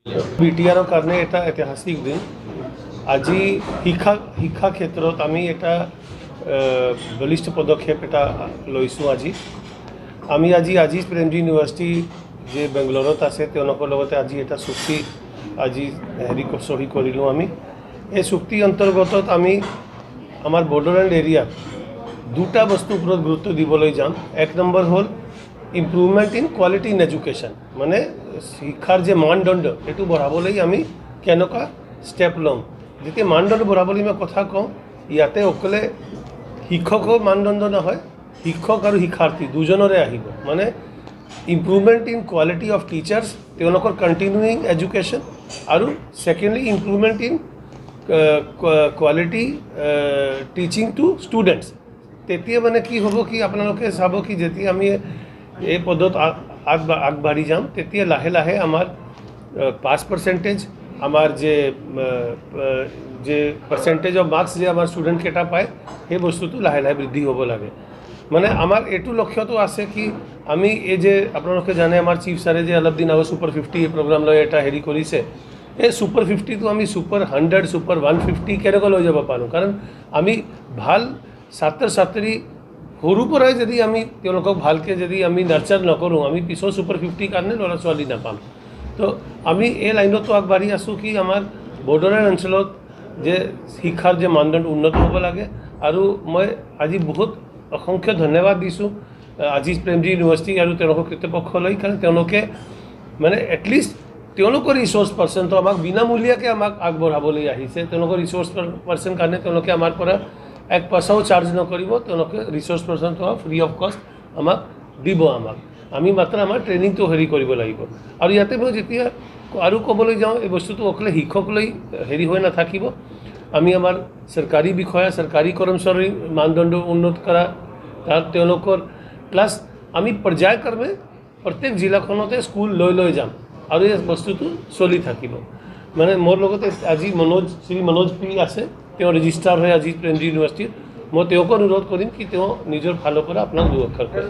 বিটিআৰৰ কাৰণে এটা ঐতিহাসিক দিন। আজি শিক্ষা ক্ষেত্ৰত আমি এটা বলিষ্ঠ পদক্ষেপ এটা লৈছোঁ। আমি আজিজ প্ৰেমজী ইউনিভাৰ্চিটি যে বেংগলোৰত আছে তেওঁলোকৰ লগতে আজি এটা চুক্তি সহি কৰিলোঁ। আমি এই চুক্তি অন্তৰ্গতত আমি আমাৰ বৰ্ডাৰলেণ্ড এৰিয়াত দুটা বস্তুৰ ওপৰত গুৰুত্ব দিবলৈ যাম। এক নম্বৰ হ'ল improvement in quality in education, মানে শিক্ষাৰ যে মানদণ্ড এইটো বঢ়াবলৈ আমি কেনেকুৱা ষ্টেপ ল'ম। যেতিয়া মানদণ্ড বঢ়াবলৈ মই কথা কওঁ, ইয়াতে অকলে শিক্ষকৰ মানদণ্ড নহয়, শিক্ষক আৰু শিক্ষাৰ্থী দুজনৰে আহিব। মানে improvement in quality of teachers, তেওঁলোকৰ কণ্টিনিউইং এডুকেশ্যন, আৰু secondly improvement in quality teaching to students. তেতিয়া মানে কি হ'ব কি আপোনালোকে চাব কি যেতিয়া আমি এই পদত আগবাঢ়ি যাম, তেতিয়া লাহে লাহে আমাৰ পাছ পাৰ্চেণ্টেজ, আমাৰ যে পাৰ্চেণ্টেজ অফ মাৰ্কছ যে আমাৰ ষ্টুডেণ্টকেইটা পায়, সেই বস্তুটো লাহে লাহে বৃদ্ধি হ'ব লাগে। মানে আমাৰ এইটো লক্ষ্যটো আছে কি আমি এই যে আপোনালোকে জানে আমাৰ চিফ ছাৰে যে অলপ দিন আগত ছুপাৰ 50 প্ৰগ্ৰাম লৈ এটা কৰিছে। এই ছুপাৰ 50টো আমি ছুপাৰ 100, ছুপাৰ 150 কেনেকৈ লৈ যাব পাৰোঁ। কাৰণ আমি ভাল ছাত্ৰ ছাত্ৰী সৰুৰ পৰাই যদি আমি তেওঁলোকক ভালকৈ যদি আমি নাৰ্চাৰ নকৰোঁ, আমি পিছৰ ছুপাৰ 50 কাৰণে ল'ৰা ছোৱালী নাপাম। তো আমি এই লাইনতো আগবাঢ়ি আছোঁ কি আমাৰ বৰ্ডাৰৰ অঞ্চলত যে শিক্ষাৰ যে মানদণ্ড উন্নত হ'ব লাগে। আৰু মই আজি বহুত অসংখ্য ধন্যবাদ দিছোঁ আজিজ প্ৰেমজী ইউনিভাৰ্চিটি আৰু তেওঁলোকৰ কৰ্তৃপক্ষলৈ, কাৰণ তেওঁলোকে মানে এটলিষ্ট তেওঁলোকৰ ৰিচোৰ্চ পাৰ্চনটো আমাক বিনামূলীয়াকৈ আমাক আগবঢ়াবলৈ আহিছে। তেওঁলোকৰ ৰিচোৰ্চ পাৰ্চন কাৰণে তেওঁলোকে আমাৰ পৰা এক পইচাও চাৰ্জ নকৰিব, তেওঁলোকে ৰিচোৰ্চ পাৰ্চনটো ফ্ৰী অফ কষ্ট আমাক দিব। আমি মাত্ৰ আমাৰ ট্ৰেইনিংটো কৰিব লাগিব। আৰু ইয়াতে মই যেতিয়া আৰু ক'বলৈ যাওঁ, এই বস্তুটো অকলে শিক্ষকলৈ হৈ নাথাকিব। আমি আমাৰ চৰকাৰী বিষয়া, চৰকাৰী কৰ্মচাৰীৰ মানদণ্ড উন্নত কৰা, তাত তেওঁলোকৰ প্লাছ আমি পৰ্যায়ক্ৰমে প্ৰত্যেক জিলাখনতে স্কুল লৈ যাম, আৰু এই বস্তুটো চলি থাকিব। মানে মোৰ লগতে আজি শ্ৰী মনোজ পি আছে, তেওঁ ৰেজিষ্টাৰ হৈ আজি প্ৰেমজী ইউনিভাৰ্চিটিত। মই তেওঁকো অনুৰোধ কৰিম কি তেওঁ নিজৰ ফালৰ পৰা আপোনাক দুআষাৰ কয়।